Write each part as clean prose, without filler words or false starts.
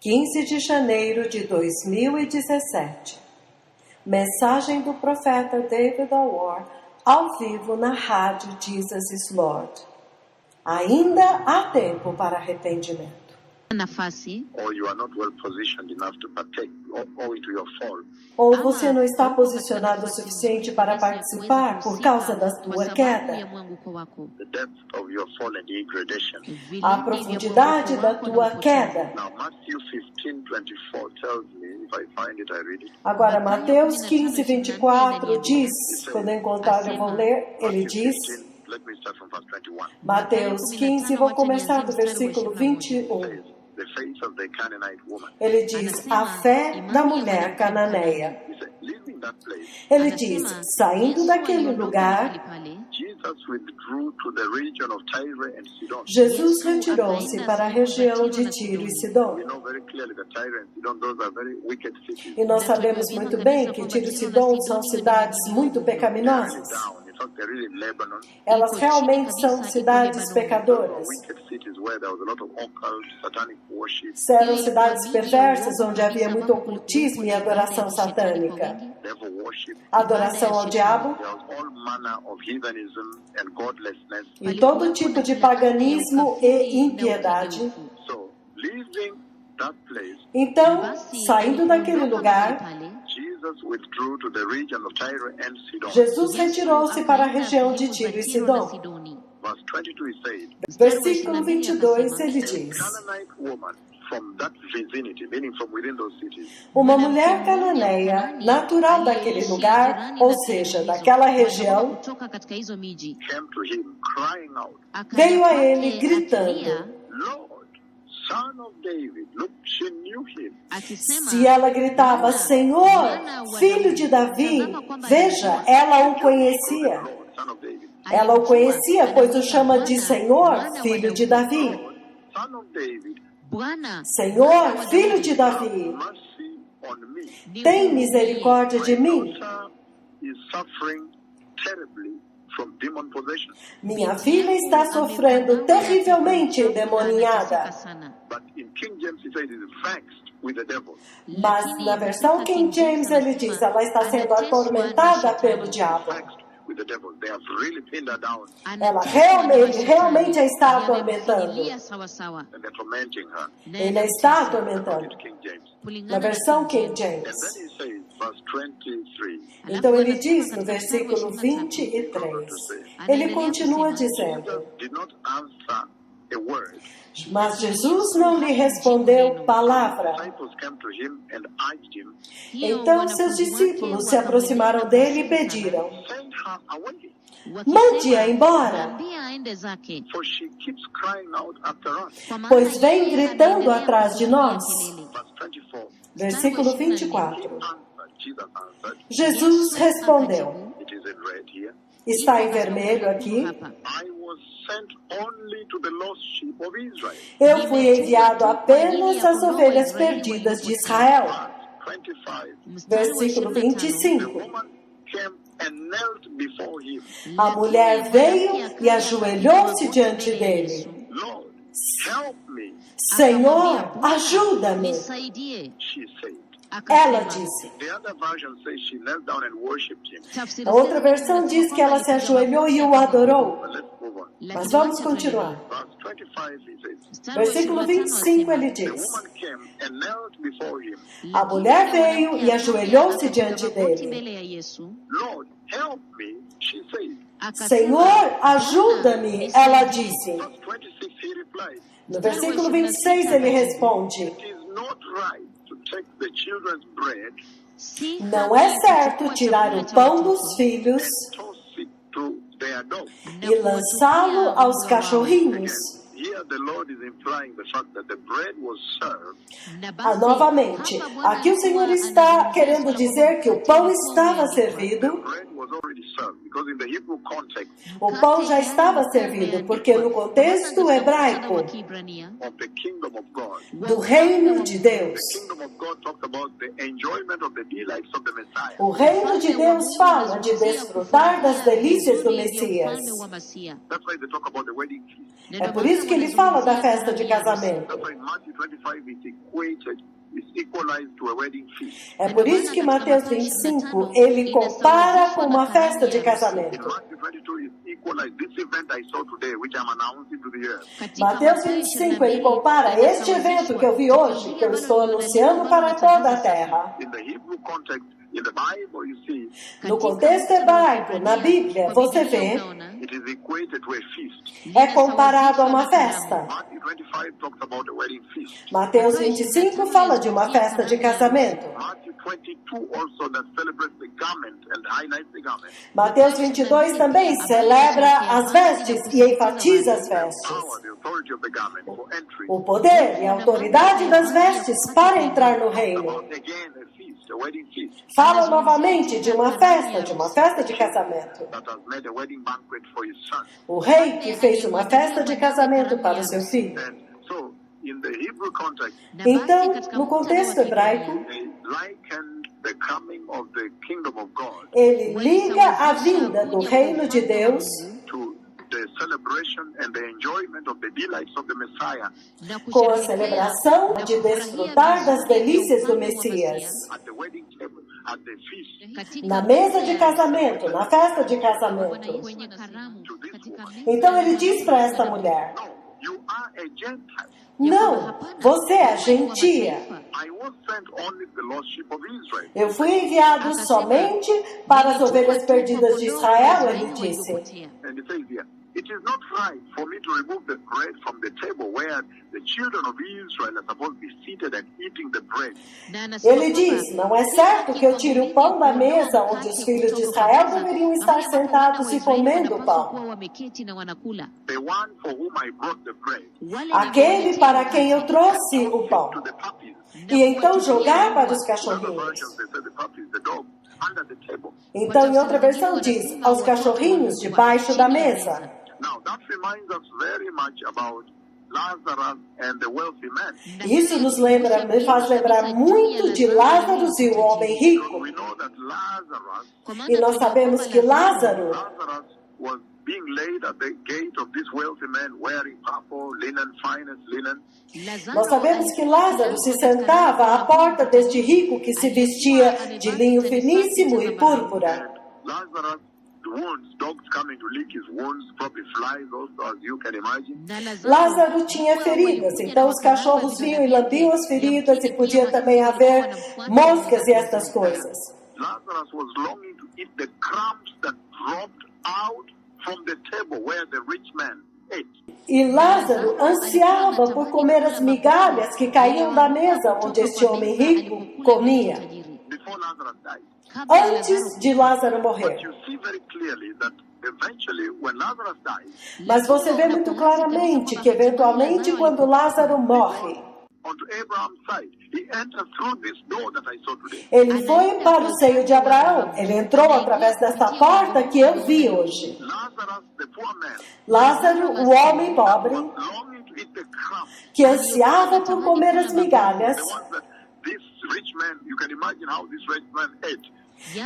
15 de janeiro de 2017. Mensagem do profeta David Orr, ao vivo na rádio Jesus is Lord. Ainda há tempo para arrependimento. Ou você não está posicionado o suficiente para participar por causa da tua queda. A profundidade da tua queda. Agora, Mateus 15, 24 diz, quando eu encontrar eu vou ler, ele diz... Mateus 15, vou começar do versículo 21. Ele diz, a fé da mulher cananeia. Ele diz, saindo daquele lugar, Jesus retirou-se para a região de Tiro e Sidom. E nós sabemos muito bem que Tiro e Sidom são cidades muito pecaminosas. Elas realmente são cidades pecadoras. Eram cidades perversas onde havia muito ocultismo e adoração satânica. Adoração ao diabo e todo tipo de paganismo e impiedade. Então, saindo daquele lugar, Jesus retirou-se para a região de Tiro e Sidom. Versículo 22, ele diz, uma mulher cananeia, natural daquele lugar, ou seja, daquela região, veio a ele gritando. Se ela gritava, Senhor, filho de Davi, veja, ela o conhecia. Ela o conhecia, pois o chama de Senhor, filho de Davi. Senhor, filho de Davi, tem misericórdia de mim. Minha filha está sofrendo terrivelmente endemoniada. Mas na versão King James ele diz, ela está sendo atormentada pelo diabo. Ela realmente a está atormentando. Ele a está atormentando. Na versão King James. Então ele diz no versículo 23, ele continua dizendo, mas Jesus não lhe respondeu palavra. Então seus discípulos se aproximaram dele e pediram, mande-a embora, pois vem gritando atrás de nós. Versículo 24. Jesus respondeu, está em vermelho aqui, eu fui enviado apenas às ovelhas perdidas de Israel. Versículo 25. A mulher veio e ajoelhou-se diante dele. Senhor, ajuda-me. Ela disse. A outra versão diz que ela se ajoelhou e o adorou. Mas vamos continuar. Versículo 25 ele diz, a mulher veio e ajoelhou-se diante dele. Senhor, ajuda-me, ela disse. No versículo 26 ele responde, não é certo tirar o pão dos filhos e lançá-lo aos cachorrinhos. Novamente, aqui o Senhor está querendo dizer que o pão estava servido. O pão já estava servido, porque no contexto hebraico do reino de Deus, talks about the enjoyment of the delights of the Messiah. O reino de Deus fala de desfrutar das delícias do Messias. That's why they talk about the wedding feast. É por isso que ele fala da festa de casamento. That's why in Matthew 25 it's equated, it's equalized to a wedding feast. É por isso que Mateus 25 ele compara com uma festa de In casamento. Matthew 22 it's equalized. This event I saw today, which I'm announcing to the earth. Mateus 25 ele compara este evento que eu vi hoje, que eu estou anunciando para toda a terra. In the Hebrew context, in the Bible, you see, No contexto hebraico, na Bíblia, você vê, it is equated to a feast. é comparado a uma festa. Matthew 25 talks about a wedding feast. Mateus 25 fala de uma festa de casamento. Matthew 22 also that celebrates the garment and highlights the garment. Mateus 22 também celebra as vestes e enfatiza as vestes. Power, the authority of the garment for entry. O poder e a autoridade das vestes para entrar no reino. About again a feast, a wedding feast Fala novamente de uma festa de casamento. that has made a wedding banquet for his son. O rei que fez uma festa de casamento para o seu filho. And so, in the Hebrew context, Então, no contexto hebraico, they liken the coming of the kingdom of God ele liga a vinda do reino de Deus to the celebration and the enjoyment of the delights of the Messiah com a celebração de desfrutar das delícias do Messias. at the wedding table, at the feast. Na mesa de casamento, na festa de casamento. Então ele diz para esta mulher: No, you are a Gentile. não, você é gentia. I was sent only to the lost sheep of Israel. Eu fui enviado somente para as ovelhas perdidas de Israel, ele disse. And it says here, it is not right for me to remove the bread from the table where the children of Israel are supposed to be seated and eating the bread. Ele diz: não é certo que eu tire o pão da mesa onde os filhos de Israel deveriam estar sentados e comendo o pão. The one for whom I brought the bread Aquele para quem eu trouxe o pão. to the puppies. E então jogar para os In other cachorrinhos. versions, they say the puppies, the dog, under the table. Então, em outra versão, diz: aos cachorrinhos debaixo da mesa. Now, that reminds us very much about Lazarus and the wealthy man. Isso me faz lembrar muito de Lázaro e o homem rico. We know that Lazarus E nós sabemos que Lázaro was being laid at the gate of this wealthy man wearing purple linen, finest linen. Nós sabemos que Lázaro se sentava à porta deste rico que se vestia de linho finíssimo e púrpura. And Lazarus, the wounds, dogs coming to lick his wounds, probably flies also, as you can imagine. Lázaro tinha feridas, então os cachorros vinham e lambiam as feridas e podia também haver moscas e estas coisas. Lazarus was longing to eat the crumbs that dropped out from the table where the rich man ate. E Lázaro ansiava por comer as migalhas que caíam da mesa onde este homem rico comia, Before Lazarus died. antes de Lázaro But morrer. you see very clearly that eventually when Lazarus dies, Mas você vê muito claramente que, eventualmente, quando Lázaro morre, onto Abraham's side, he enters through this door that I saw today. ele foi para o seio de Abraão. Ele entrou através desta porta que eu vi hoje. Lazarus, the poor man, Lázaro, o homem pobre, longing to eat the crumbs, que ansiava por comer as migalhas, the ones that this rich man, you can imagine how this rich man ate.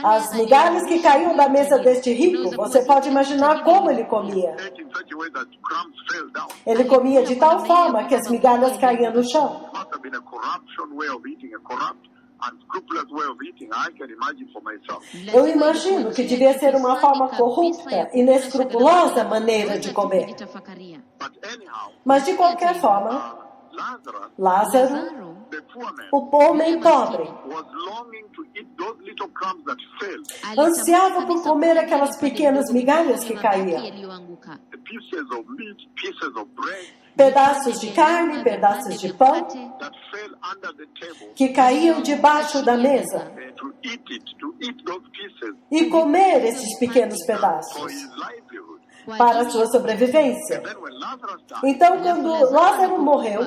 as migalhas que caíam da mesa deste rico. Você pode imaginar como ele comia. Ate in such a way that crumbs fell down. Ele comia de tal forma que as migalhas caíam no chão. It must have been a corruption way of eating, a corrupt, unscrupulous way of eating. I can imagine for myself. Eu imagino que devia ser uma forma corrupta, inescrupulosa maneira de comer. But anyhow, Mas de qualquer forma, Lazarus, Lázaro, the poor man, o homem pobre, was longing to eat those little crumbs that fell, ansiava por comer aquelas pequenas migalhas que caíam. the pieces of meat, pieces of bread Pedaços de carne, pedaços de pão, that fell under the table, que caíam debaixo da mesa. and to eat those pieces E comer esses pequenos for pedaços his livelihood. para a sua sobrevivência. Then when Lazarus died, Então, quando Lázaro morreu,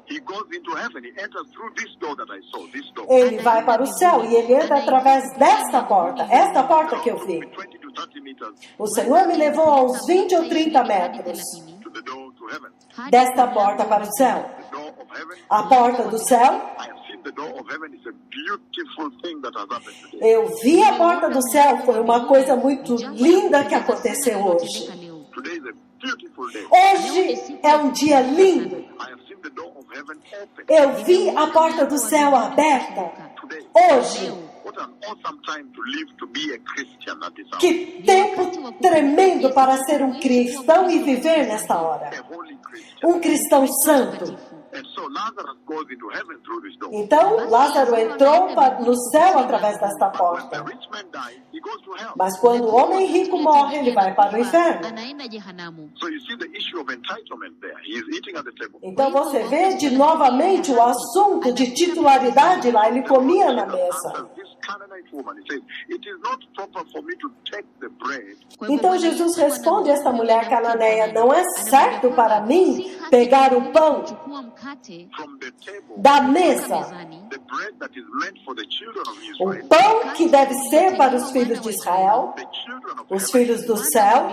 he goes into heaven. He enters through this door that I saw, this door. ele vai para o céu e ele entra através desta porta, esta porta que eu vi. 20 to 30 meters O Senhor me levou a uns 20 ou 30 metros to the door to heaven. desta porta para o céu. The door of heaven. A porta do céu, I have seen the door of heaven is a beautiful thing that has happened today. Eu vi a porta do céu, foi uma coisa muito linda que aconteceu hoje. Today is a beautiful day. Hoje é um dia lindo. I have seen the door of heaven open. Eu vi a porta do céu aberta. Today. Hoje. What an awesome time to live to be a Christian at this hour. Que tempo tremendo para ser um cristão e viver nesta hora. A holy Christian. Um cristão santo. And so Lazarus goes into heaven through this door. Então, Lázaro entrou no céu através desta When the porta. rich man dies, he goes to hell. Mas quando o homem rico morre, ele vai para o inferno. anaenda jehanamu. So you see the issue of entitlement there. He is eating at the table. Então você vê de novamente o assunto de titularidade lá. Ele comia na mesa. Answers this Canaanite woman. He says, "It is not proper for me to take the bread." Então Jesus responde a esta mulher cananeia: não é certo para mim pegar o pão Chukua mkate From the table, da mesa, mezani, the bread that is meant for the children of o Israel, pão que deve ser para os filhos de Israel, the children of os heaven, filhos do céu,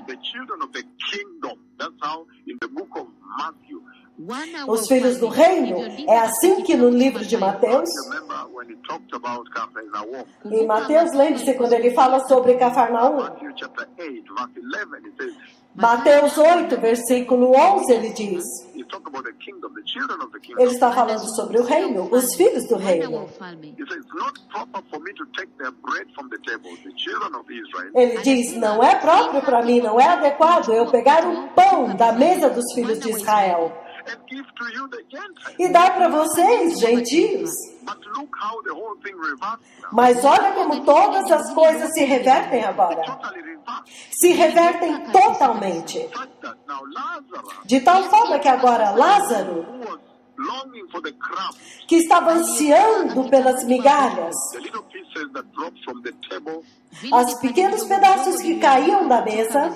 the children of the kingdom. That's how in the book of Matthew. wana wa os filhos do ufalme. reino. Hivyo ndivyo É assim que no livro de Mateus, Remember when he talked about Capernaum? em Mateus, lembre-se quando ele fala sobre Cafarnaum. Matthew chapter 8, verse 11, it says, Mateus 8, versículo 11, ele diz, he talked about the kingdom, the children of the kingdom. ele está falando sobre o reino, os filhos do Wana wa reino. ufalme. He says, it's not proper for me to take their bread from the table, the children of Israel, Ele diz, não é próprio para mim, não é adequado eu pegar o pão da mesa dos filhos de Israel and give to you the Gentiles. e dar para vocês, gentios. But look how the whole thing reverses now. Mas olha como todas as coisas se revertem agora. Totally reversed. Se revertem totalmente. The fact that now Lazarus, De tal forma que agora Lázaro, who was longing for the crumbs, que estava ansiando pelas migalhas, the little pieces that dropped from the table os pequenos pedaços que caíam da mesa,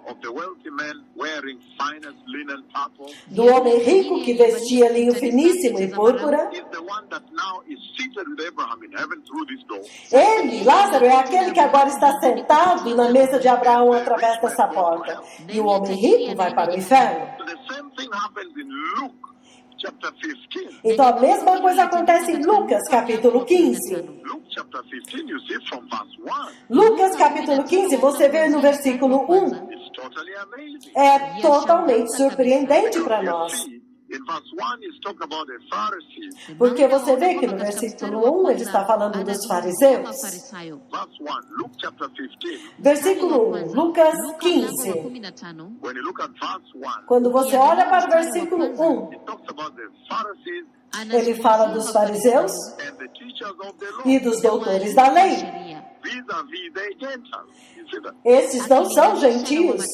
of the wealthy man wearing finest linen purple, do homem rico que vestia linho finíssimo e púrpura, is the one that now is seated with Abraham in heaven through this door. ele, Lázaro, é aquele que agora está sentado na mesa de Abraão através dessa porta. E o homem rico vai para o inferno. So the same thing happens in Luke chapter 15. Então a mesma coisa acontece em Lucas, capítulo 15. Luke chapter 15, you see from verse 1. Lucas, capítulo 15, você vê no versículo 1. It's totally amazing. É totalmente surpreendente para You nós. see, in verse 1, he's talking about the Pharisees. Porque você vê que no versículo 1 ele está falando dos fariseus. Farisayo. Verse 1, Luke chapter 15. Versículo 1, Lucas 15. 15. When you look at verse 1, Quando você olha para o versículo 1, it talks about the Pharisees ele fala dos fariseus and the teachers of the law e dos doutores da lei. vis-a-vis the Gentiles. You see that? Esses não são gentios.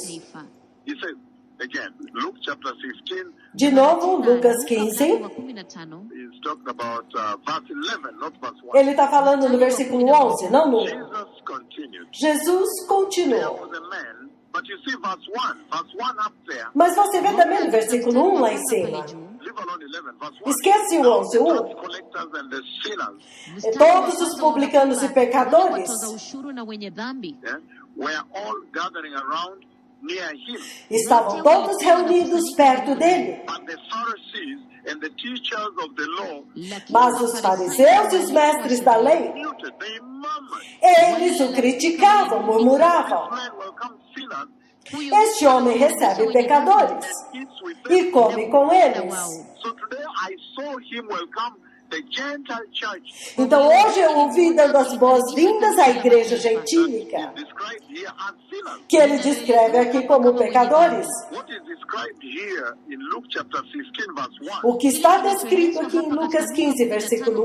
He says, again, Luke chapter 15 De novo, Lucas 15, is talking about verse 11, not verse 1. ele está falando no versículo 11, não no 1. Jesus continued. Jesus There continuou. was a man, but you see verse 1 up there, Mas você vê também no versículo 1 lá em cima. leave alone 11, verse 1. Esquece o 11, o 1. Tax collectors and the sinners, Todos os publicanos e pecadores yeah, were all gathering around near him. estavam todos reunidos perto dele. But the Pharisees and the teachers of the law Mas os fariseus e os mestres da lei, muted, they murmured. eles o criticavam, murmuravam. Man welcomes sinners Este homem recebe pecadores and eats with them. e come com eles. So today I saw him welcome the Gentile church, Então hoje eu ouvi dando as boas-vindas à igreja gentílica, described here as sinners. que ele descreve aqui como pecadores. What is described here in Luke chapter 15, verse 1, O que está descrito aqui em Lucas 15, versículo 1,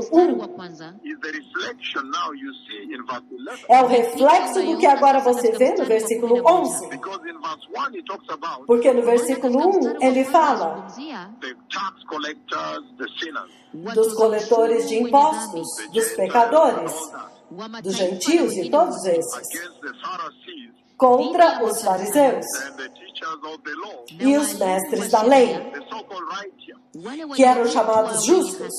is the reflection now you see in verse 11. é o reflexo do que agora você vê no versículo 11. Because in verse 1 he talks about Porque no versículo 1 ele fala the tax collectors, the sinners, dos coletores de impostos, dos pecadores, dos gentios e todos esses, against the Pharisees contra os fariseus and the teachers of the law, e os mestres da lei, the so-called righteous. que eram chamados justos.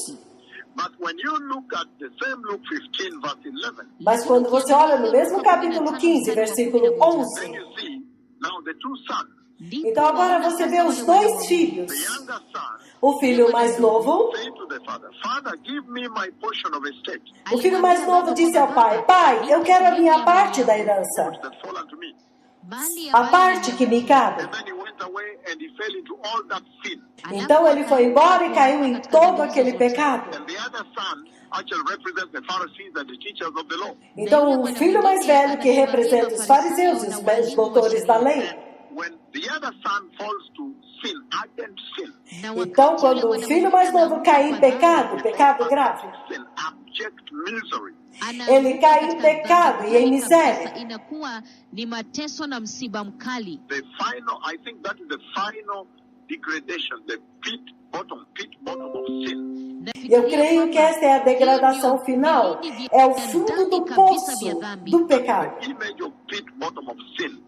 But when you look at the same Luke 15, verse 11, Mas quando você olha no mesmo capítulo 15, versículo then 11, you see now the two sons, Ndipo Então agora waona você sasa vê os wale wana dois wawili. filhos. The younger son O filho mais novo, said to the father, Father, give me my portion of estate, o filho mais novo disse ao pai: Pai, eu quero a minha parte da herança, which that fall unto me. Bali a ambayo parte que me cabe. And then he went away and he fell into all that sin. Então ele foi embora e caiu em todo aquele pecado. And the other son actually represents the Pharisees and the teachers of the law. Então o filho mais velho, que representa os fariseus e os doutores da lei. When the other son falls to sin, ardent sin, Então quando o filho mais novo cai em pecado, pecado grave, sin, abject misery, ele cai em pecado e em miséria. Inakuwa ni mateso na msiba mkali. the final, I think that is the final degradation, the pit bottom of sin. Eu creio que essa é a degradação final, é o fundo do poço do pecado. The image of pit bottom of sin.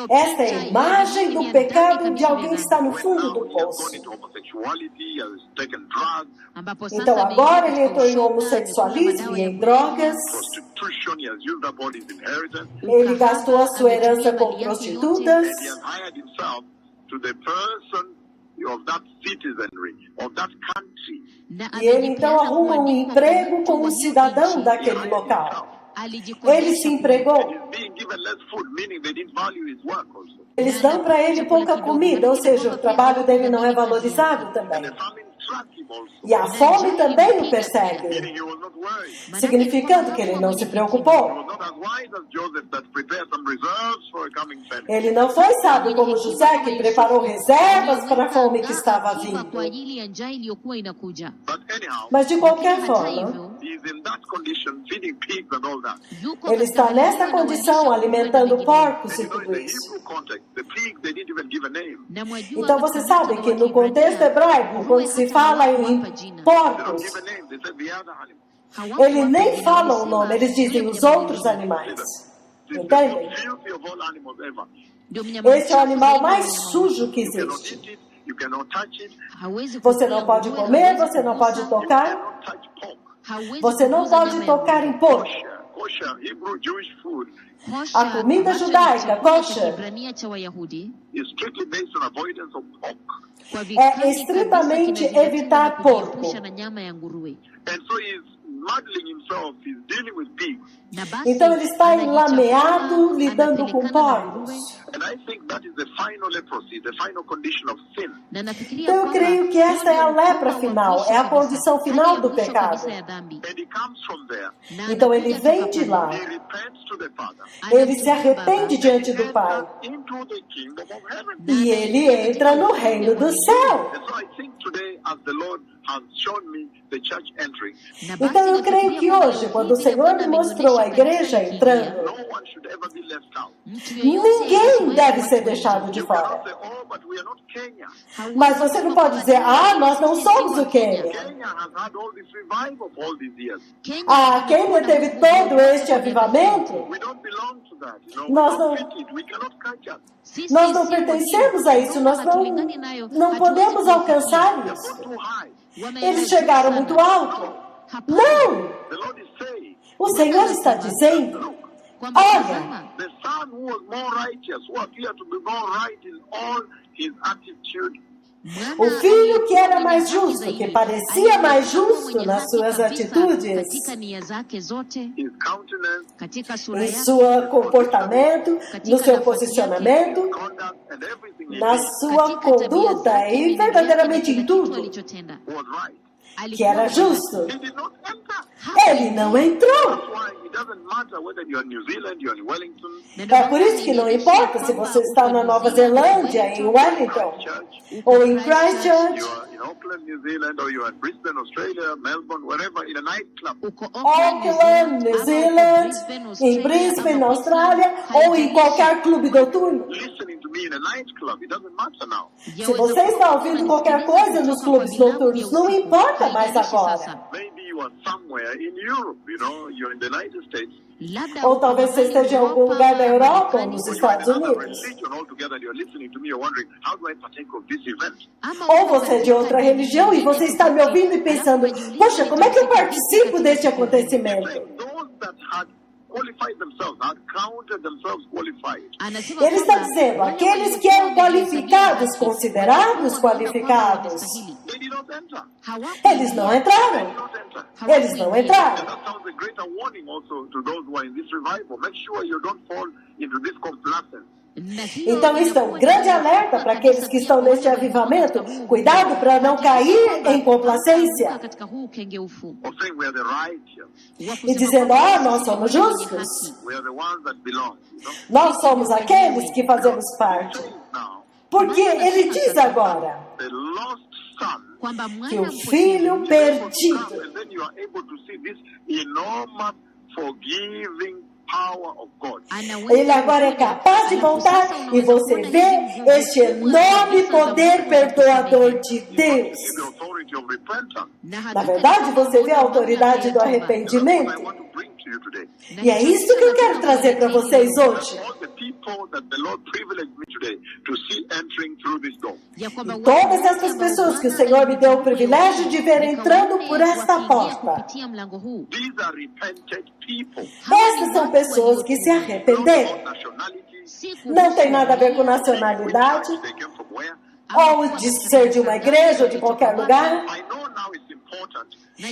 Essa é a imagem do pecado de alguém que está no When fundo now do he has gone poço. into homosexuality, he has taken drugs, Então agora ele entrou em homossexualismo e em drogas, prostitution, he has used up all his inheritance, ele gastou a sua herança com prostitutas, and he has hired himself to the person of that citizenry, of that country. e ele então arruma um emprego como um cidadão daquele local. Ele se empregou, He's being given less food, meaning they didn't value his work also. eles dão para ele pouca comida, ou seja, o trabalho dele não é valorizado And também. the famine struck him also, E a fome também o persegue, meaning he was not worried. significando que ele não se He preocupou. was not as wise as Joseph that prepared some reserves for a coming famine. Ele não foi sábio como José, que preparou reservas para a fome que estava vindo. kwa ajili ya njaa iliyokuwa inakuja. But anyhow, Mas de qualquer Hata forma, hivyo, he's in that condition, feeding pigs and all that. yuko ele katika está nessa hali ya condição, kuwalisha alimentando wengine. porcos And e you know, in tudo the isso. Hebrew context, the pigs, they didn't even give a name. Na mwajua Então você katika sabe que no contexto hebraico, quando se fala em They don't porcos, give a name. They said the other animal. eles nem falam o nome, eles dizem os outros animais. This is the Entendem? most filthy of all animals ever. Esse é o animal mais sujo que You cannot existe. eat it. You cannot touch it. Você não pode comer, você não pode You tocar, cannot touch pork. você não pode tocar em porco. Kosher, Hebrew Jewish food A comida judaica, kosher, is strictly based on avoidance of pork. é estritamente evitar porco. And so he's muddling himself. He's dealing with pigs. Então ele está enlameado lidando com porcos. And I think that is the final leprosy, the final condition of sin. Então eu creio que essa é a lepra final, é a condição final do pecado. And he comes from there. Então ele vem de lá, He repents to the Father. ele se arrepende diante do Pai Into the kingdom of heaven. e ele entra no reino do céu. And so I think today, as the Lord has shown me the church entering, Então eu creio que hoje, quando o Senhor me mostrou a igreja entrando, no one should ever be left out. ninguém deve ser deixado de You fora. cannot say, oh, but we are not Kenya. Mas você não pode dizer, ah, nós não somos o Quênia. Kenya has had all this revival for all these years. A Quênia teve todo este avivamento. We don't belong to that. You know, Nós we não- don't fit it. We cannot catch up. Nós não pertencemos a isso, nós não podemos alcançar They've isso. gone too high. Eles chegaram muito alto. Não! The Lord is saying, O Senhor está dizendo, look, olha, the son who was more righteous, who appeared to be more right in all his attitude, o filho que era mais justo, que parecia mais justo nas suas atitudes, his countenance, em seu comportamento, no seu posicionamento, conduct, and everything he na did sua conduta e verdadeiramente em tudo, was right. que era justo. He did not enter. Ele não entrou. That's why it doesn't matter whether you're in New Zealand, you're in Wellington, É por isso que não importa se você está na Nova Zelândia, em Wellington, Church, ou em Christchurch, you're in Auckland, New Zealand, or you're in Brisbane, Australia, Melbourne, wherever, in a nightclub. Auckland, New Zealand, em Brisbane, na Austrália, ou em qualquer clube noturno. Listening to me in a nightclub, it doesn't matter now. Se você está ouvindo qualquer coisa nos clubes noturnos, não importa mais agora. Maybe you are somewhere in Europe, you know, you're in the United States, Ou talvez você esteja em algum lugar da Europa ou nos or you're in Estados another Unidos. religion altogether, and you're listening to me, you're wondering, how do I partake of this event? Ou você é de outra religião e você está me ouvindo e pensando, poxa, como é que eu participo deste acontecimento? Those that had qualified themselves, had counted themselves qualified. Anasema Ele está kwamba dizendo, wale aqueles que eram qualificados, considerados qualificados, They did not enter. eles não entraram. They did not enter. Eles não entraram. And that sounds a greater warning also to those who are in this revival. Make sure you don't fall into this complacence. Então isso é um grande alerta para aqueles que estão neste avivamento. Cuidado para não cair em complacência katika huu kengeufu Of saying we are the righteous. e dizendo, nós somos justos, We are the ones that belong. You know? nós somos aqueles que fazemos parte. Now, Porque ele diz agora the lost son. kwamba que mwana o filho perdido, And then you are able to see this enormous forgiving power of God. ele agora é capaz de voltar e você vê este enorme poder perdoador de Deus. The authority of repentance. Na verdade, você vê a autoridade do What arrependimento. I want to bring to you today. E é isso que eu quero trazer para vocês hoje. All the people that the Lord privileged me today to see entering through this door. Todas essas pessoas que o Senhor me deu o privilégio de ver entrando por esta porta. kupitia mlango huu. These are repented people. Essas são pessoas que se arrependeram. Not nationality. Não tem nada a ver com nacionalidade, They came from where? ou de ser de uma igreja ou de qualquer lugar. I know now it's important.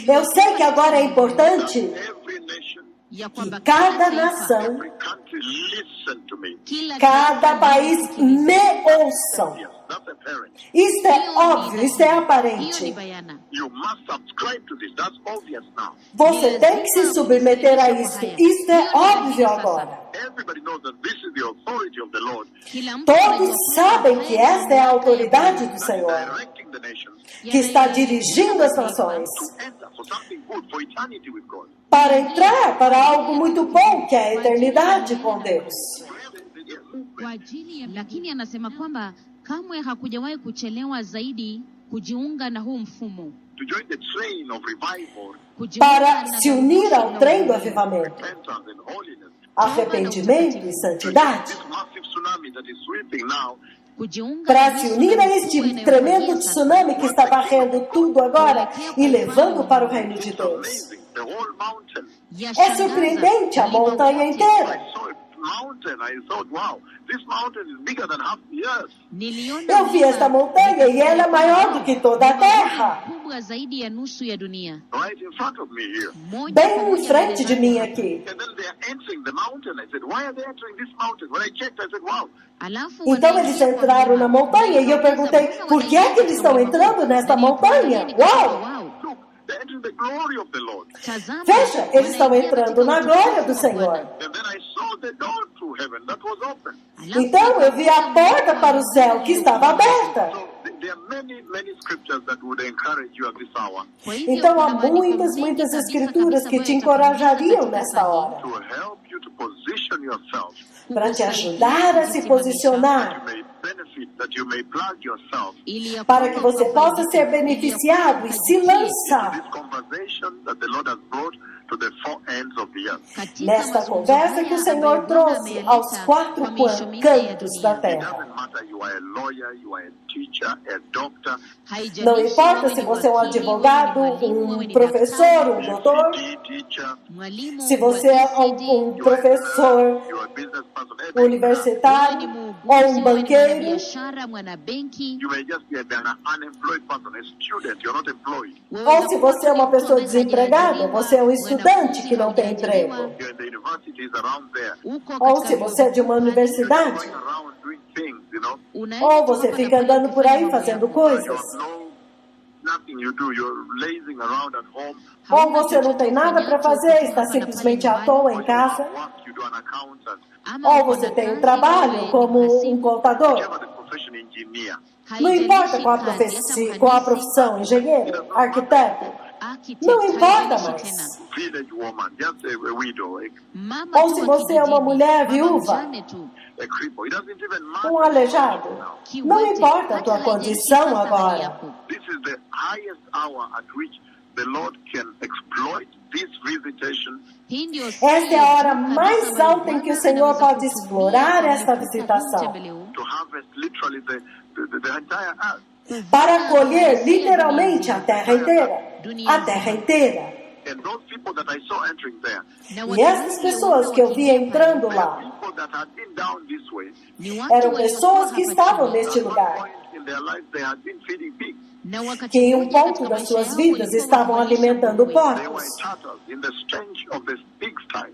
Eu sei que agora é importante Every nation, ya kwamba que cada kila taifa, nação, every country listen to me. kila cada taifa país me ouçam. Yes, that's apparent. Isto é óbvio, isto é hiyo ni aparente. bayana. You must subscribe to this. That's obvious now. Você tem que se submeter a isto. Isto é óbvio agora. Everybody knows that this is the authority of the Lord Kila mtu Todos anajua sabem que esta é a autoridade do that is Senhor, directing the nations que está dirigindo as nações to enter for something good, for eternity with God. para entrar para algo muito bom, que é a eternidade com Deus. Yes. kwa ajili ya, lakini anasema kwamba kamwe hakujawahi kuchelewa zaidi kujiunga na huu mfumo, To join the train of revival, kujiunga Para na se unir ao na trem do uokovu. avivamento, repentance and holiness. arrependimento e To join santidade, this massive tsunami that is sweeping now. kujiunga para na se Yesu unir na a nguvu este inayofanyiza tremendo tsunami que está varrendo tudo agora e levando para o reino de It's Deus. amazing. The whole mountain. É Yashangaza surpreendente a ulimwengu montanha wote. inteira. I saw a mountain. I thought, wow, this mountain is bigger than half the earth. Niliona Eu vi esta montanha e ela é maior do que toda a terra, kubwa zaidi ya nusu ya dunia. Right in front of me here. Moja bem kwa em moja frente de mbele mim zangu. aqui. And then they are entering the mountain. I said, why are they entering this mountain? When I checked, I said, wow, Alafu Então wanaingia eles kwa entraram na mlima. montanha e eu perguntei, por que é que eles estão entrando nesta montanha? Uau! look, they're entering the glory of the Lord. Tazama, Veja, eles estão wanaingia entrando katika na utukufu glória do wa Senhor. Bwana. And then I saw the door to heaven that was open. Alafu Então eu vi a porta para o céu que estava aberta. So there are many scriptures that would encourage you at this hour Kwa hivyo Então há kuna maandiko muitas, mengi muitas kabisa escrituras kabisa que te ambayo encorajariam yatakuhimiza nesta katika hora, to help you to position yourself para te ajudar a se posicionar, that you may benefit, that you may plug yourself ili ya para que kwamba você possa ser beneficiado e se to lançar this conversation that the Lord has brought to the four ends of the earth. katika nesta mazungumzo conversa haya que o ambayo Senhor Bwana trouxe ameleta aos quatro kwa miisho minne ya cantos dunia. da It terra. doesn't matter you are a lawyer, you are a teacher, a doctor, Haijalishi Não importa wewe se ni você é um wakili, advogado, wewe ni mwalimu, wewe um ni professor, um daktari, doutor, PhD teacher, mwalimu se wa você é ECD, um professor you are a business person, anything. wewe universitário ni ou muuguzi, um wewe ni banqueiro, mwanabiashara, mwanabenki, You may just be an unemployed person, a student, you're not employed. wewe ou se você é uma unakuwa pessoa mtu desempregada, hajaajiriwa, você é um estudante mwanafunzi que não tem hajaajiriwa, emprego. You're in the universities around there. uko Ou katika se você é de uma vyuo vikuu universidade, Going around doing things, you know. unaenda ou tu você hapa na fica pale andando por aí kufanya mambo fazendo yako. You coisas, have nothing you do. You're lazing around at home. ou você não tem nada para fazer, está simplesmente à toa em casa, Work, you do an accountant. ou você tem um trabalho como um contador. Whichever the profession, engineer. Não importa qual a profissão, engenheiro, arquiteto, não importa mais. Village woman, just a widow, Ou se você é uma mulher viúva, a cripple. It doesn't even matter. um aleijado, não importa a tua condição agora. This is the highest hour at which the Lord can exploit this visitation Esta é a hora mais alta em que o Senhor pode explorar esta visitação to harvest literally the entire earth. para colher literalmente a terra inteira. A terra inteira. And those people that I saw entering there, E essas pessoas que eu vi entrando lá people that had been down this way, eram pessoas que estavam neste lugar, point in their lives they had been feeding pigs. que em um ponto das suas vidas estavam alimentando They were porcos. in tatters in the stench of the pigsty.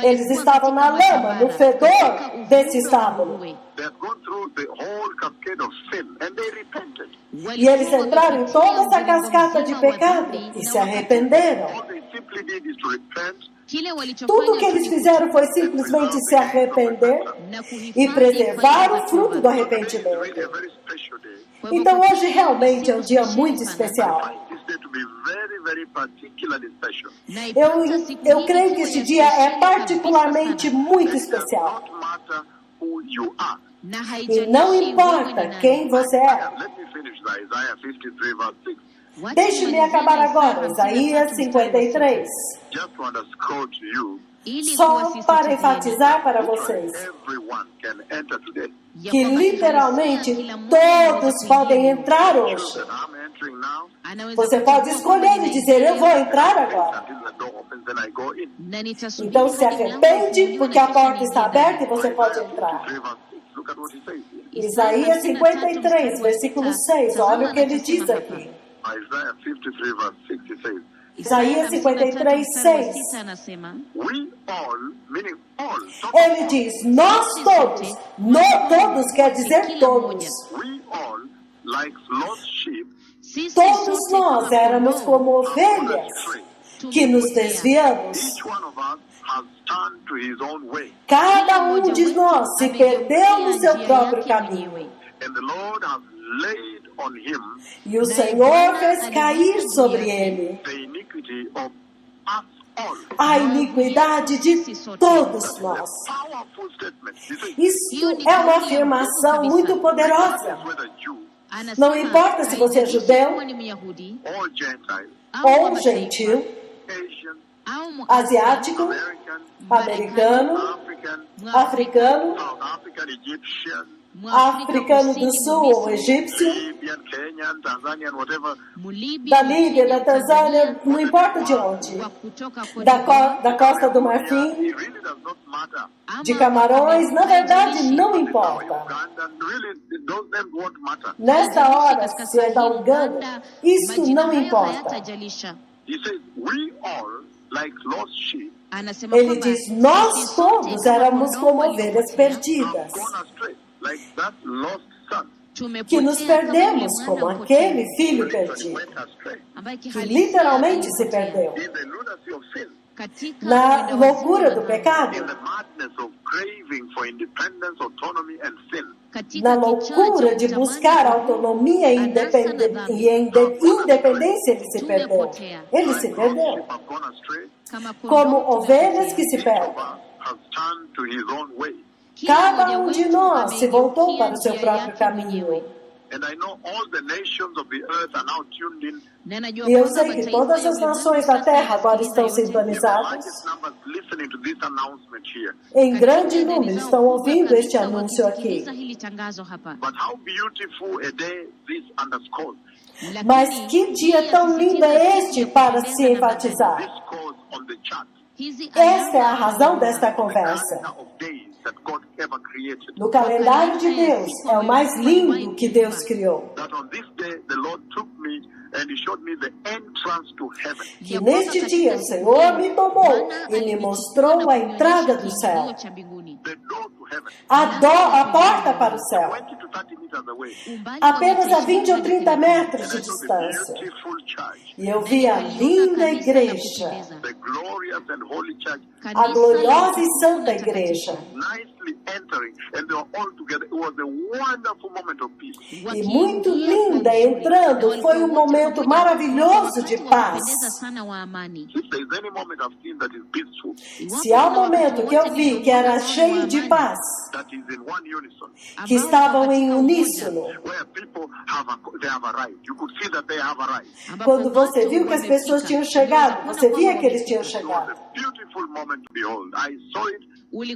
Eles estavam na lama, no fedor desse estábulo. They had gone through the whole cascade of sin and they repented. E eles entraram em toda essa cascata de pecado e se arrependeram. All they simply did is to repent Tudo o que eles fizeram foi simplesmente se arrepender e preservar o fruto do really arrependimento. a very special day. Então hoje realmente é um dia muito especial. This day to be very, very particularly special. Eu creio que este dia é particularmente muito It does especial. not matter who you are. E não importa quem você é. Let me finish that. Isaiah 53 verse 6. Deixe-me acabar agora, Isaías 53. Just to underscore to you, Só para enfatizar para vocês everyone can enter today. que literalmente todos podem entrar hoje. That I'm entering now, Você pode escolher e dizer, eu vou entrar agora. until the door opens, then I go in. Então se arrepende, porque a porta está aberta e você pode entrar. 53 verse 6. Look at what he says here. Isaías 53, versículo 6, olha o que ele diz aqui. Isaiah 53 verse 6, he says, Isaías 53, 6. we all, meaning all, Ele diz, nós todos. Todos quer dizer todos. we all, like lost sheep, Todos nós éramos como ovelhas que nos desviamos. each one of us has turned to his own way. Cada um de nós se perdeu no seu próprio caminho. And the Lord has laid on him E o Senhor fez cair sobre ele the iniquity of us all. a iniquidade de todos nós. Powerful statement. He says, Isso é uma afirmação muito poderosa. whether Jew Não importa se você é judeu or Gentile, ou gentil, Asian, asiático, American, americano, African, africano, South African, Egyptian, africano do sul ou egípcio, Libyan, Kenyan, Tanzanian, whatever. da Líbia, da Tanzânia, não importa de onde, da Costa do Marfim, It really does not matter. de Camarões, na verdade não importa. Uganda, really, those names won't matter. Nesta hora, se é da Uganda, isso não importa. He says, we all, like lost sheep, Ele diz, nós todos éramos como ovelhas perdidas, have gone astray, like that lost son, que nos perdemos como aquele filho that perdido, went astray que literalmente se perdeu. in the lunacy of sin, Na loucura do pecado, in the madness of craving for independence, autonomy, and sin. na loucura de buscar autonomia e independência, ele se perdeu. Ele se perdeu. Sheep have gone astray. Como ovelhas que se Each perdem. of us has turned to his own way. Cada um de nós se voltou para o seu próprio caminho. And I know all the nations of the earth are now tuned in. E eu sei que todas as nações da Terra agora estão In the sintonizadas. largest numbers listening to this announcement here. Em grande número estão ouvindo este anúncio aqui. But how beautiful a day this underscores. Mas que dia tão lindo é este para se enfatizar? This scores on the chart. Esta é a razão desta conversa. Calendar of days that God ever created. No calendário de Deus, é o mais lindo que Deus criou. That on this day the Lord took me and He showed me the entrance to heaven. Que neste dia o Senhor me tomou e me mostrou a entrada do céu, The door to heaven. a porta para o céu, 20 to 30 meters away. apenas a 20 ou 30 metros de And I saw the distância. beautiful church. E eu vi a linda igreja, The glorious and holy church a gloriosa e santa igreja, nicely entering, and they were all together. It was a wonderful moment of peace. e muito linda entrando. Foi um momento maravilhoso de paz. If there is any moment I've seen that is peaceful, Se há um momento que eu vi que era cheio de paz, that is in one unison, que estavam em uníssono, where people they have arrived. You could see that they have arrived. quando você viu que as pessoas tinham chegado, você via que eles tinham It was chegado. a beautiful moment to behold. I saw it.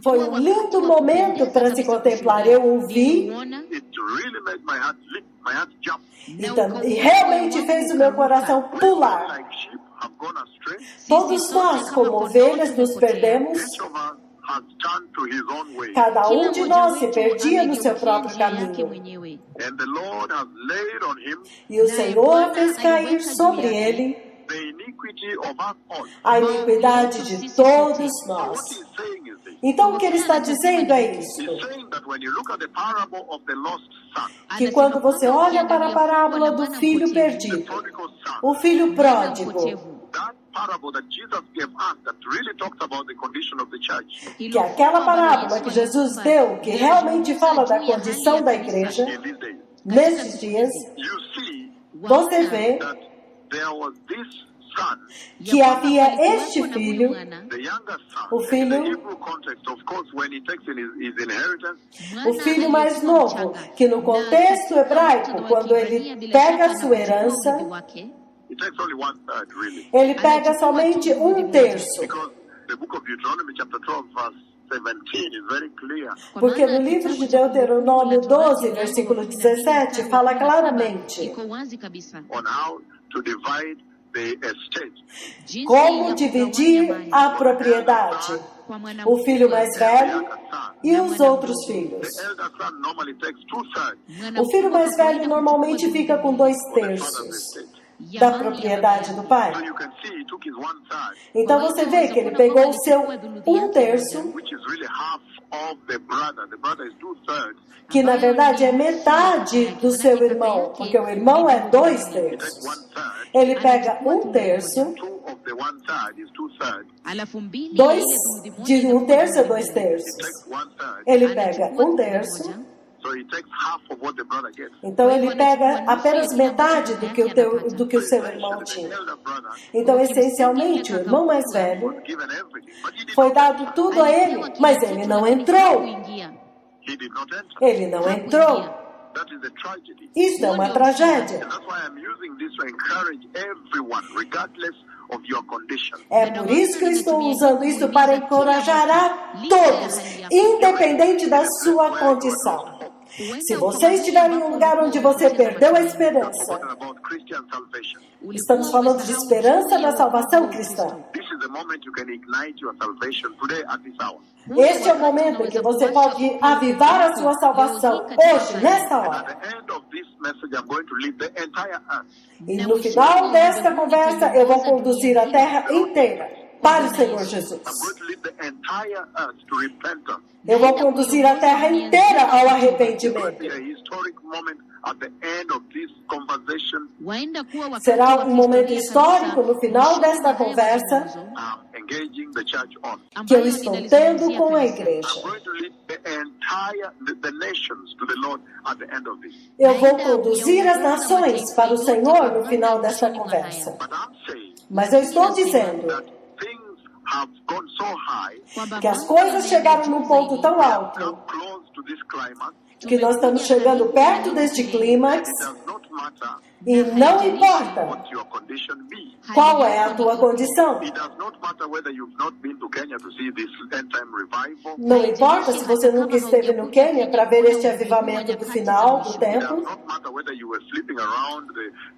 Foi um lindo momento para se contemplar. Eu o vi It really made my heart leap, my heart jump. e realmente fez o meu coração pular. Like sheep have gone astray. Todos nós, como ovelhas, nos perdemos. Each of us has turned to his own way. Cada Kila um de mmoja nós se wetu perdia no seu amegeukia próprio njia yake caminho. mwenyewe. And the Lord has laid on him E o Senhor Bwana fez cair aliweka juu sobre yake ele the iniquity of us all. a iniquidade de todos So what nós. he's saying is this. Então, o que ele está dizendo é isto: He's saying that when you look at the parable of the lost son, que quando você olha para a parábola do filho perdido, prodigal son, o filho pródigo, that parable that Jesus gave us that really talks about the condition of the church que é aquela parábola que Jesus deu, que realmente fala da condição da igreja, in these days, nesses dias, you see você vê that there was this son, que havia este filho, the younger son, o in filho, the Hebrew context, of course, when he takes in his inheritance, o filho mais novo, que no contexto hebraico, quando ele pega a sua herança, he takes only 1/3, really. ele pega somente 1/3. Because the book of Deuteronomy, chapter 12, verse 17, is very clear. Porque no livro de Deuteronômio 12, versículo 17, fala claramente iko wazi kabisa On how to divide the estate. jinsi como ya dividir kugawanya a mali propriedade, kwa mwana o filho mais The velho younger son. e os outros filhos. The elder son normally takes 2/3 Mwana O filho mais mkubwa velho kawaida normalmente huchukua fica com of the 2/3 father's estate. ya da mali ya propriedade do pai. So you can see he took his 1/3, Então você vê que ele pegou o seu 1/3, which is really half of the brother. The brother is 2/3. que na verdade é metade do seu irmão, porque o irmão é He 2/3. takes 1/3. Ele pega 1/3, 2 of the 1/3 is 2/3. alafu mbili dois, ya ile thuluthi moja de inakuwa 1/3 é thuluthi moja. 2/3. He takes 1/3. Ele pega Anachukua thuluthi 1/3, moja, So he takes half of what the brother gets. então ele pega apenas metade do que o seu irmão The tinha. elder brother Então, essencialmente, o irmão mais velho was given everything, but he did foi not dado enter. tudo a ele, mas ele não entrou. He did not enter. Ele não entrou. That is a tragedy. Isso é uma tragédia. And that's why I'm using this to encourage everyone, regardless of your condition. É por isso que eu estou usando isso para encorajar a todos, independente da sua condição. Se você estiver em um lugar onde você perdeu a esperança, Talking about Christian salvation. estamos falando de esperança na salvação cristã. This is the moment you can ignite your salvation today at this hour. Este é o momento em que você pode avivar a sua salvação, hoje, nesta At hora. the end of this message, I'm going to lead the entire earth. E no final desta conversa, eu vou conduzir a terra inteira para o Senhor Jesus. I'm going to lead the entire earth to repentance. Eu vou conduzir a terra inteira ao It will arrependimento. be a historic moment at the end of this conversation. Será um momento histórico no final desta conversa Engaging the church on. que eu estou tendo com a I'm igreja. going to lead the nations to the Lord at the end of this. Eu vou conduzir as nações para o Senhor no final desta conversa. But I'm saying Mas eu estou dizendo that things have gone so high, que as coisas chegaram num ponto tão alto come close to this climax. que nós estamos chegando perto deste clímax It does not matter e não importa what your condition be. qual é a tua condição. It does not matter whether you've not been to Kenya to see this end time revival. Não importa se você nunca esteve no Quênia para ver este avivamento do final do It does tempo. not matter whether you were flipping around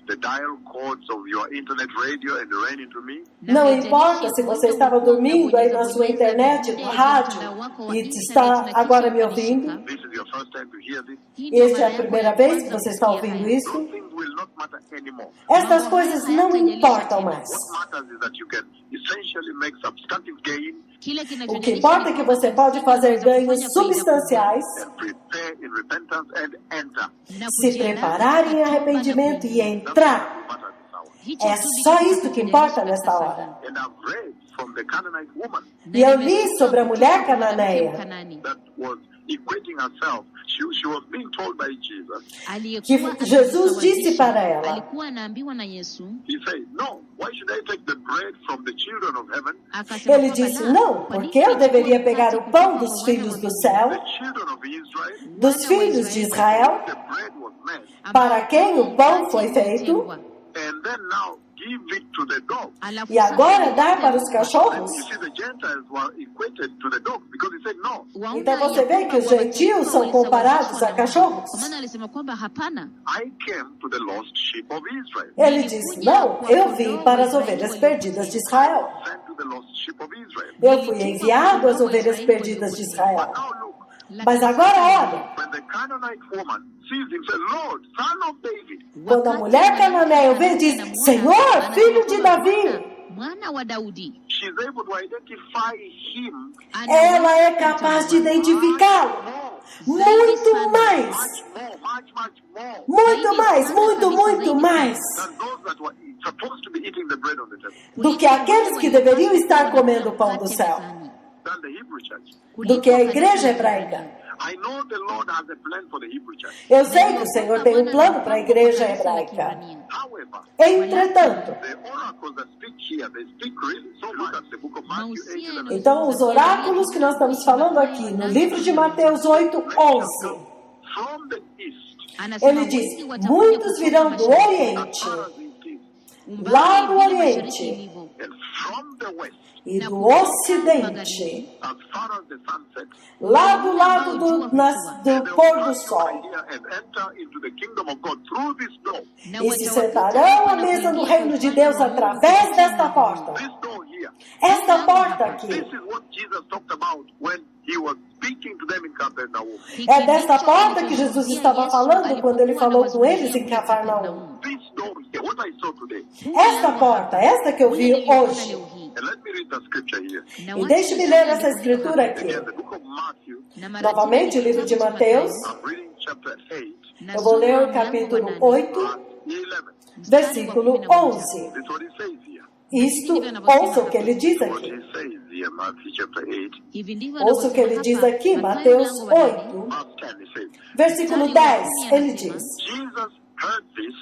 the dial codes of your internet radio and ran into me. Não importa se você estava dormindo aí na sua internet, no rádio, e está agora me ouvindo. This is your first time to hear this. Esta é a primeira vez que você está ouvindo isso. Those things will not matter anymore. Estas coisas não importam mais. What matters is that you can essentially make substantive gain O que importa é que você pode fazer ganhos substanciais, and prepare in repentance and enter. se preparar em arrependimento e entrar. What matters this hour. É só isso que importa nesta hora. And I've read from the Canaanite woman E eu li sobre a mulher cananeia, that was equating herself. She was being told by Jesus. que Jesus disse para ela, alikuwa anaambiwa na Yesu, He said, no, why should I take the bread from the children of heaven? akasema ele kwamba disse, la, não, kwa nini porque eu deveria nichukue pegar o mkate pão kutoka dos kwa filhos wana do wa céu, The children of Israel, dos filhos de Israel, the bread was made. para quem o pão foi feito, Israeli, And then now give it to the dog. Alafu E agora sasa dar para os cachorros? You see, the Gentiles were equated to the dog because he said no. waona Então você ya vê que os kwamba gentios mataifa são comparados walisawazishwa a na cachorros. Mungu. Kwa maana alisema kwamba hapana. I came to the lost sheep of Israel. Ele diz, não, eu vim para as ovelhas perdidas de Israel. Sent to the lost sheep of Israel. Eu fui enviado às ovelhas perdidas de Israel. But now look, Mas agora olha, when the Canaanite woman sees him, says, Lord, son of David. quando a mulher cananeia vê, diz, Senhor, filho de Davi. Mwana wa Daudi. She's able to identify him Ela é capaz de identificá-lo. Muito mais. much more Muito mais, muito mais. than those that were supposed to be eating the bread on the table, Do que aqueles que deveriam estar comendo o pão do céu. than the Hebrew church. Do que a igreja hebraica. I know the Lord has a plan for the Hebrew church. Eu sei que o Senhor tem um plano para a igreja hebraica. However, Entretanto, the oracles that speak here, they speak really so much. That's the book of Matthew 8:11. então os oráculos que nós estamos falando aqui no livro de Mateus 8:11, From the east, ele diz, muitos virão do Oriente, as far as it is, lá do Oriente and from the west, e do Ocidente, as far as the sun sets, lá do lado do pôr do sol, and enter into the kingdom of God through this door. e se sentarão à mesa do reino de Deus através desta porta. This door here. Esta porta aqui. This is what Jesus talked about when he was speaking to them in Capernaum. É desta porta que Jesus estava falando quando ele falou com eles em Cafarnaum. This door here, what I saw today. Esta porta, esta que eu vi hoje. And let me read the scripture here. E deixe-me ler essa escritura aqui. Again, the book of Matthew, Novamente, o livro de Mateus. I'm reading chapter 8, Eu vou ler o capítulo 8, verse 11. versículo 11. This is what he says here. Isto, ouça o que ele diz What aqui. he says here, Matthew chapter 8, Ouça o que ele diz aqui, Mateus 8, verse 10, he says, versículo 10. Ele diz, Jesus heard this,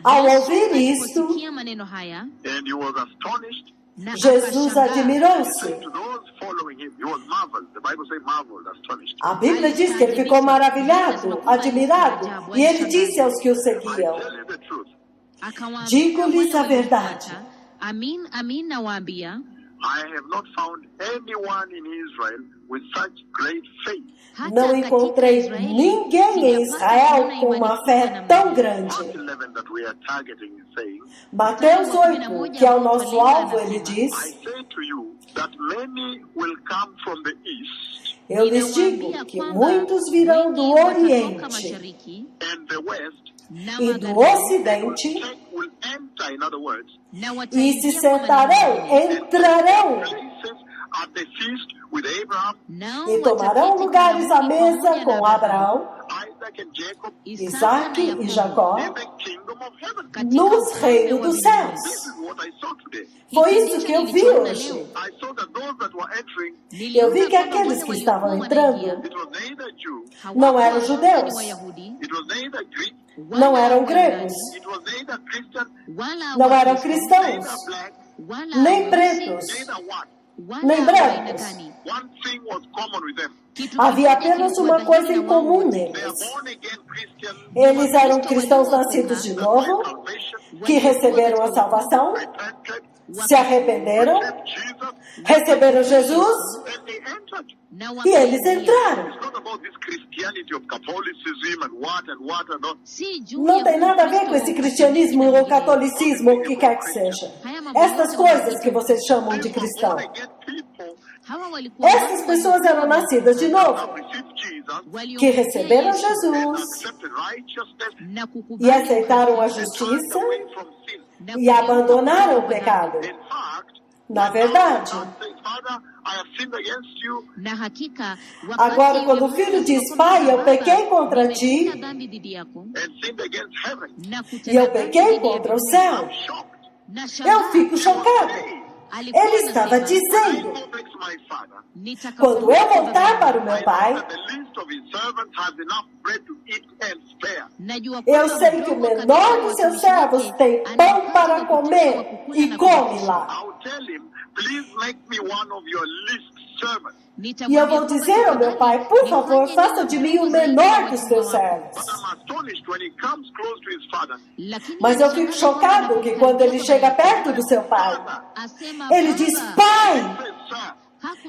ao ouvir isto, maneno haya, and he was astonished. Jesus admirou-se. To those following him, he was marveled. The Bible says marveled, astonished. A Bíblia diz que ele ficou maravilhado, admirado, e ele disse aos que o seguiam, Tell you the truth. digo-lhes a verdade. Amin, amin nawaambia, I have not found anyone in Israel with such great faith. Não encontrei ninguém em Israel com uma fé tão grande. Mark 11 that we are targeting is saying, Mateus 8, que é o nosso alvo, ele diz, I say to you that many will come from the east eu lhes digo que muitos virão do Oriente and the west, e do Ocidente will enter, in other words, e se sentarão, entrarão places at the feast with Abraham, e tomarão lugares à mesa com Abraão, Isaac and Jacob Isaac e Jacó in the kingdom of heaven. nos reinos dos céus. This is what I saw today. Foi isso que eu vi hoje. I saw that those that were entering, Eu vi que aqueles que estavam entrando it was neither Jew, não eram judeus, it was neither Greek, não eram gregos, it was neither Christian, não eram cristãos, black, nem pretos, neither what. nem brancos. One thing was common with them. Havia apenas uma coisa em comum They are neles. born again Christians, Eles eram cristãos nascidos de novo, salvation, que receberam a salvação, repented, se arrependeram, accept Jesus, receberam Jesus and they entered. e eles entraram. It's not about this Christianity of Catholicism and what and all. Não tem nada a ver com esse cristianismo ou catolicismo, ou o que quer que seja. Estas coisas que vocês chamam de cristão. Born again people Essas pessoas eram nascidas de novo, have received Jesus, que receberam Jesus accepted righteousness, e aceitaram a turned justiça away from sin. e abandonaram o pecado. In fact, Na verdade, God says, Father, I have sinned against you. Na hakika, agora quando o filho diz, Pai, eu pequei contra ti dhambi dhidi yako, And sinned against heaven. na e eu pequei contra o céu, Shocked. eu fico chocado. Ele estava I dizendo, go back to my father. quando eu voltar para o meu Pai, That the least least of his servants has enough bread to eat and spare. Najua Eu kwamba sei que o mdogo menor kabisa dos wa seus watumishi servos wake tem ana pão mkate para wa kutosha wa comer kukula e na come kuishi. lá. I'll tell him, please make me one of your least servants. E eu vou dizer ao meu pai, por favor, faça de mim o menor dos teus servos. But I'm astonished when he comes close to his father. Mas eu fico chocado que quando ele chega perto do seu pai, ele diz, He pai. says, sir,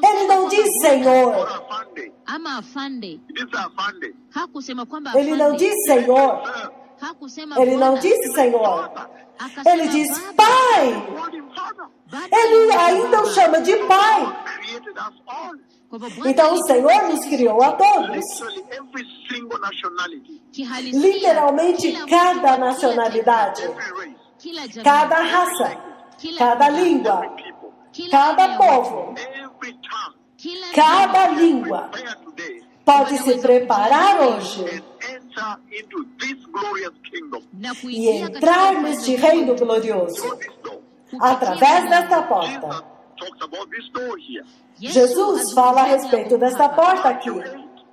Ele não diz Senhor. or Afande. ama afande. He didn't say Afande. Hakusema kwamba Ele não afande. diz Senhor. Sir, Hakusema Ele não bwana. disse Senhor. Akasema Ele diz baba. pai. called him father. Baba Ele alimwita ainda o baba. chama de pai. God created us all. Kwa hivyo Bwana Então o Senhor alituumba nos sisi criou a sote. todos. Literally every single nationality, Kihalisia, Literalmente kila cada mtu, kila nacionalidade, every race, taifa, kila jamii, cada raça, kila cada lugha, língua, every people, kila cada aina ya watu, povo, every tongue, kila cada jamii, língua prepare today pode se preparar hoje and enter into this glorious kingdom na e kuingia entrar katika neste ufalme reino huu glorioso through this door. através desta Jesus porta. talks about this door here. Jesus fala a respeito desta porta aqui,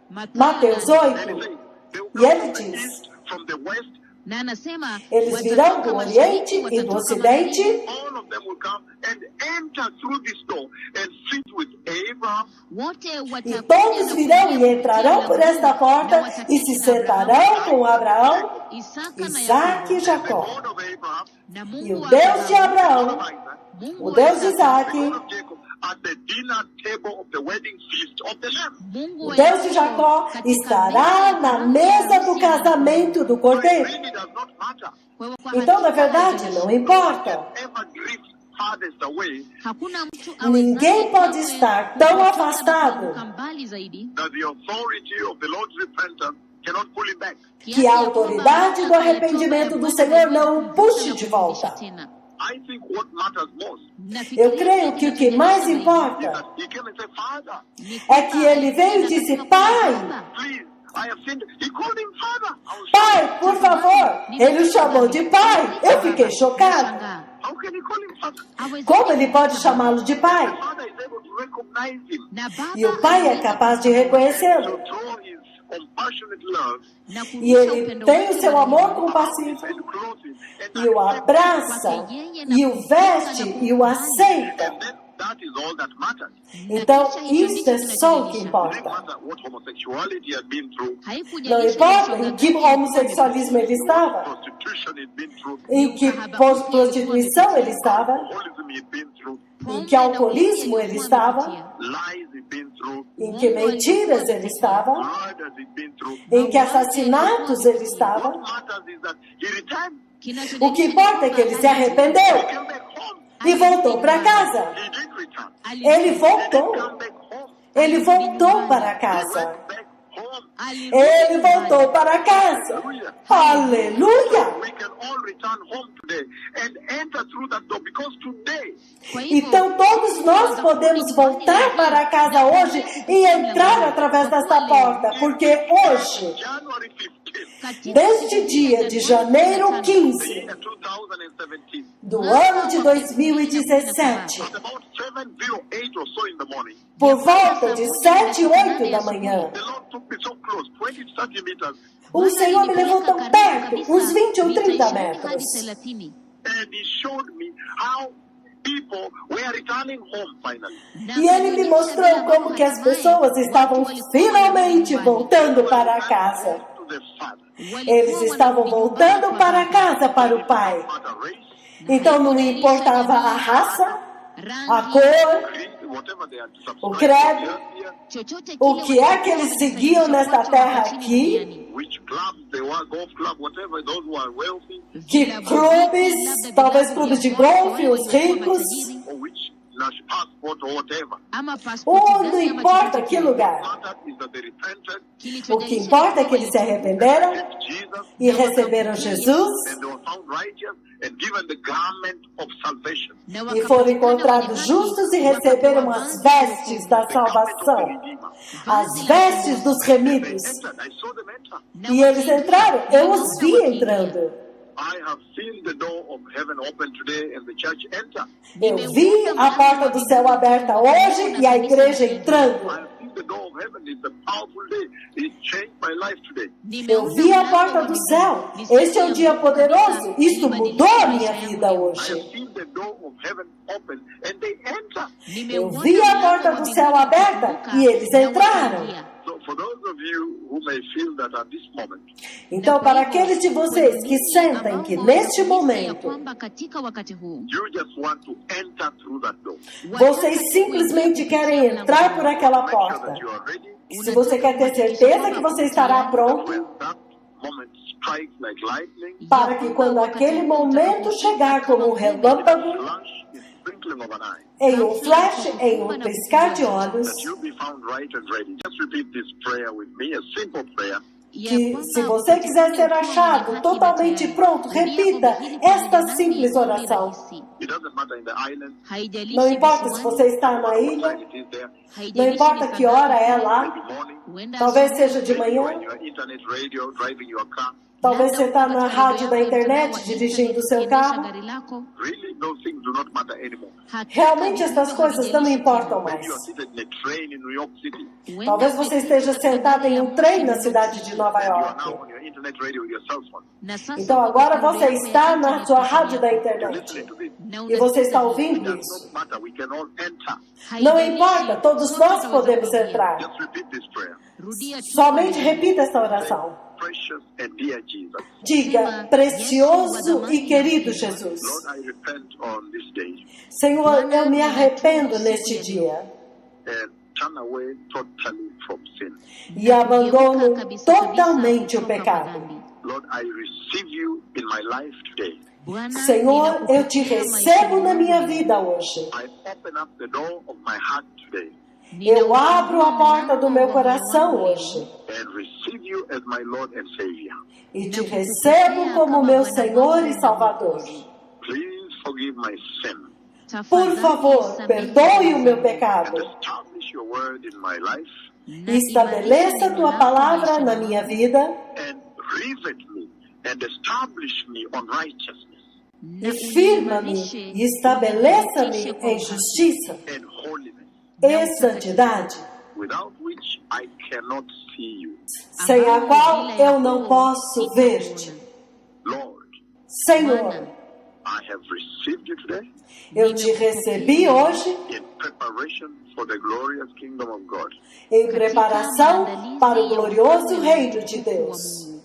Mateus 8, And he says, they will e come ele from the diz, east, from the west, na anasema eles virão do Oriente e do Ocidente, all of them will come and enter through this door and sit with Abraham, wote e watakuja todos na virão kuingia e entrarão kupitia por esta lango, porta na e wataketi se na sentarão com Abraão, Isaka na Isaac e Yakobo, the Jacó. God of Abraham, na E Mungu o wa Deus de Abrahamu, God of Abraão, Isaac, Mungu o wa Deus de Isaka, the Isaac, God of Jacob, at the dinner table of the wedding feast of the Lamb. Mungu o wa Deus de Yakobo, Jacó katika estará meza na ya mesa do harusi ya casamento do So it Cordeiro. really does not matter. Kwa hivyo kwa Então, na hakika verdade, haijalishi. não importa. Ever drift farthest away Hakuna mtu Ninguém awezaye pode kamwe estar tão kutoka na afastado kuanguka mbali zaidi, that the authority of the Lord's repentance cannot pull him back. Que a autoridade do arrependimento do Senhor não o puxe de volta. I think what matters most Eu creio que o que mais is importa that he came and said, Father, é que ele veio e disse, Pai, please, I have sinned. He called him Father. I was shocked. Pai, por favor. Ele o chamou de pai. Eu fiquei chocado. How can he call him Father? Como ele pode chamá-lo de pai? The Father is able to recognize him, E o pai é capaz de reconhecê-lo. to throw his compassionate love E ele tem o seu amor compassivo and clothe him and e o accept abraça e o veste e o aceita. him. Then that is all that matters. Então, isso é só o que It didn't importa. matter what homosexuality had been through, Não importa em que homossexualismo ele estava, prostitution he'd been through, em que prostituição ele estava, alcoholism he'd been through, em que alcoolismo ele estava, lies he'd been through, em que mentiras ele estava, murders he'd been through. em que assassinatos ele estava. What matters is that he returned. O que importa é que ele se arrependeu He came back home. e voltou para casa. He did return. Ele voltou. Come back home. Ele voltou para casa. Back home. Ele voltou para casa. Aleluia! We can all return home today and enter through that door because today Então todos nós podemos voltar para casa hoje e entrar através desta porta, porque hoje, January 15th, neste dia de janeiro 15 year 2017, do ano de 2017, at about 7:08 or so in the morning, por volta de 7, 8 da manhã, the Lord took me so close, 20 to 30 meters, o Senhor me levou tão perto, uns 20 ou 30 metros, and He showed me how people were returning home finally. e Ele me mostrou como que as pessoas estavam finalmente voltando para casa. To the Father, Eles estavam voltando para casa, para o Pai. not a race, Então não importava a raça, a cor, creed, whatever they had o subscribed credo, to here, o que é que eles seguiam nesta terra aqui, which clubs they were, golf club, whatever, those who are wealthy, que clubes, talvez clubes de golfe, os ricos, or which national passport or whatever. ou não importa que lugar. What matters is that they repented, O que importa é que eles se arrependeram accepted Jesus, e receberam Jesus and they were found righteous and given the garment of salvation. e foram encontrados justos e receberam as vestes da salvação, as vestes dos remidos. Entered. I saw them enter. E eles entraram, eu os vi entrando. I have seen the door of heaven open today and the church enter. Eu vi a porta do céu aberta hoje e a igreja entrando. I have seen the door of of heaven. It's a powerful day. It changed my life today. Eu vi a porta do céu. Este é um dia poderoso. Isto mudou a minha vida I hoje. have seen the door of heaven open and they enter. Eu vi a porta do céu aberta e eles entraram. So for those of you who may feel that at this moment, Então, para aqueles de vocês que sentem que neste momento you just want to enter through that door. vocês simplesmente querem entrar por aquela Make sure porta, that you are ready. se você quer ter certeza que você estará pronto, When that moment strikes like lightning, para que quando aquele momento chegar como um relâmpago, flash is twinkling of an eye, em um flash, em um piscar de olhos, that you'll be found right and ready. Just repeat this prayer with me, a simple prayer. que se você quiser ser achado totalmente pronto, repita esta simples oração. It doesn't matter in the island, Não importa se você está na what ilha, time it is there, não importa que hora é lá, maybe morning, talvez seja de maybe you're manhã, in your internet radio, driving your car. talvez você está na rádio da internet dirigindo o seu carro. Really, those things do not matter anymore. Realmente estas coisas não importam Maybe mais. you're seated in a train in New York City. Talvez você esteja sentado em um trem na cidade de Nova You are York. now on your internet radio with your cell phone. Então agora você está na sua rádio da You're internet listening to this. e você está It ouvindo does isso. not matter. We can all enter. Não importa, todos nós podemos entrar. Just repeat this prayer. Somente repita esta oração. Precious and dear Jesus, Diga, precioso e querido Jesus. Lord, I repent on this day Senhor, eu me arrependo neste dia and turn away totally from sin. e abandono totalmente o pecado. Lord, I receive you in my life today. Senhor, eu te recebo na minha vida hoje. I open up the door of my heart today Eu abro a porta do meu coração hoje and receive you as my Lord and Savior. e te recebo como meu Senhor e Salvador. Please forgive my sin Por favor, perdoe o meu and pecado establish your word in my life e estabeleça a tua palavra na minha vida and rivet me and establish me on righteousness e firma-me e estabeleça-me em justiça and holiness, e santidade, without which I cannot see you. sem a qual eu não posso ver-te. Lord, Senhor, I have received you today eu te recebi hoje in preparation for the glorious kingdom of God. em preparação para o glorioso reino de Deus.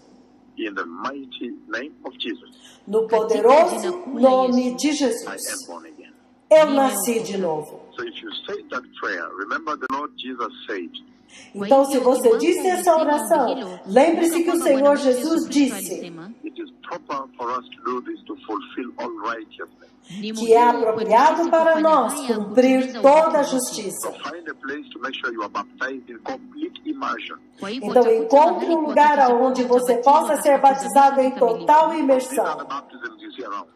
In the mighty name of Jesus, No poderoso nome de I am Jesus, born again. eu nasci de novo. So if you say that prayer, remember the Lord Jesus said, Então, se você disse essa oração, lembre-se que o Senhor Jesus disse it is proper for us to do this to fulfill all righteousness. que é apropriado para nós cumprir toda a justiça. So find a place to make sure you are baptized in complete immersion. Então, encontre um lugar onde você possa ser batizado em total These imersão. are the baptisms you see around.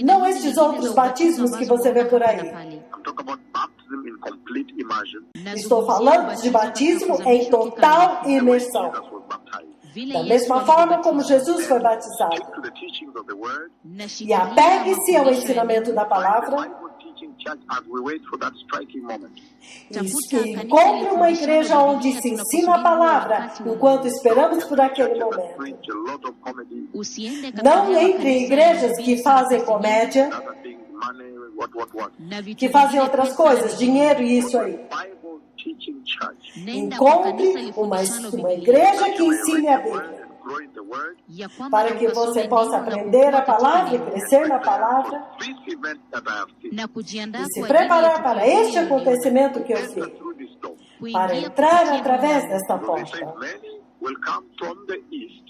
Não estes outros batismos que você vê por aí. I'm talking about baptism in complete immersion. Estou falando de batismo em total imersão. Jesus was baptized. Da mesma forma como Jesus foi batizado. Stick to the teachings of the word. E apegue-se ao ensinamento da Find a palavra Bible teaching church as we wait for that striking moment. e encontre uma igreja onde se ensina a palavra enquanto esperamos por aquele momento. Preach a lot of comedy, Não entre em igrejas que fazem comédia, other things, money, what. que fazem outras coisas, dinheiro e isso aí. Bible teaching church. Encontre uma igreja que ensine a Bíblia, Grow in the word. para que você possa aprender a palavra e crescer na palavra This event that I have seen. e se preparar para este acontecimento que eu Enter vi, through this door. para entrar através desta So he said, porta. many will come from the east,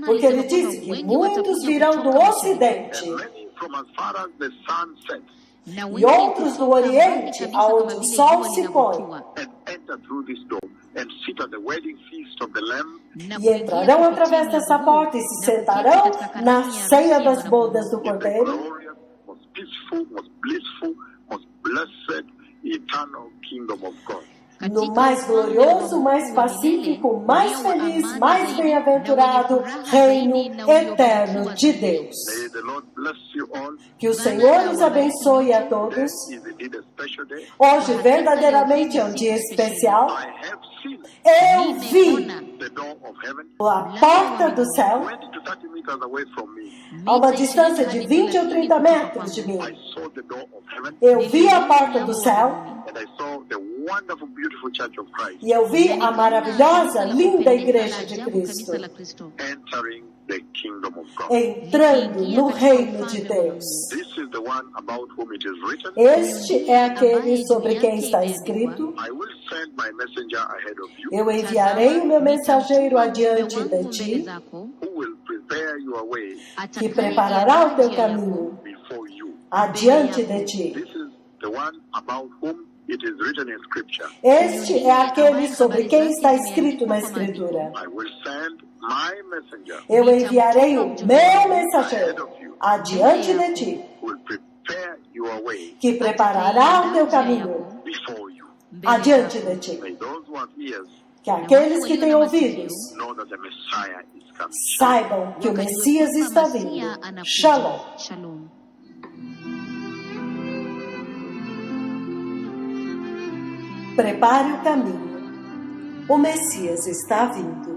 Porque ele disse que muitos virão do Ocidente and many from as far as the sun sets, e outros do Oriente, aonde o sol se põe, and enter through this door, and sit at the wedding feast of the Lamb. e entrarão através dessa porta e se sentarão na ceia das bodas do In the Cordeiro, glorious, most peaceful, most blissful, most blessed, eternal kingdom of God. no mais glorioso, mais pacífico, mais feliz, mais bem-aventurado reino eterno de Deus. May the Lord bless you all. Que o Senhor os abençoe a todos. Is indeed a special day. Hoje, verdadeiramente, é um dia especial. I have seen Eu vi Nimeona the door of heaven a porta do céu 20 to 30 meters away from me. a uma mita distância 20 de hadi 20 ou 30 30 kutoka metros de kwangu. mim. I saw the door of heaven Eu vi a porta do céu and I saw the wonderful, beautiful church of Christ e eu vi a maravilhosa, linda igreja de Cristo Kanisa la Kristo. entering the kingdom of God. entrando no reino de Deus. This is the one about whom it is written. Este é aquele sobre quem está escrito: I will send my messenger ahead of you, eu enviarei o meu mensageiro adiante de ti, who will prepare your way que preparará o teu caminho before you. adiante de ti. This is the one about whom it is written in Scripture. Este é aquele sobre quem está escrito na Escritura: I will send my messenger eu enviarei o meu mensageiro adiante de ti, who will prepare your way que preparará o teu caminho before you. adiante de ti. May those who have ears Que aqueles que têm ouvidos know that the Messiah is coming. saibam que o Messias está vindo. Shalom. Shalom. Prepare o caminho. O Messias está vindo.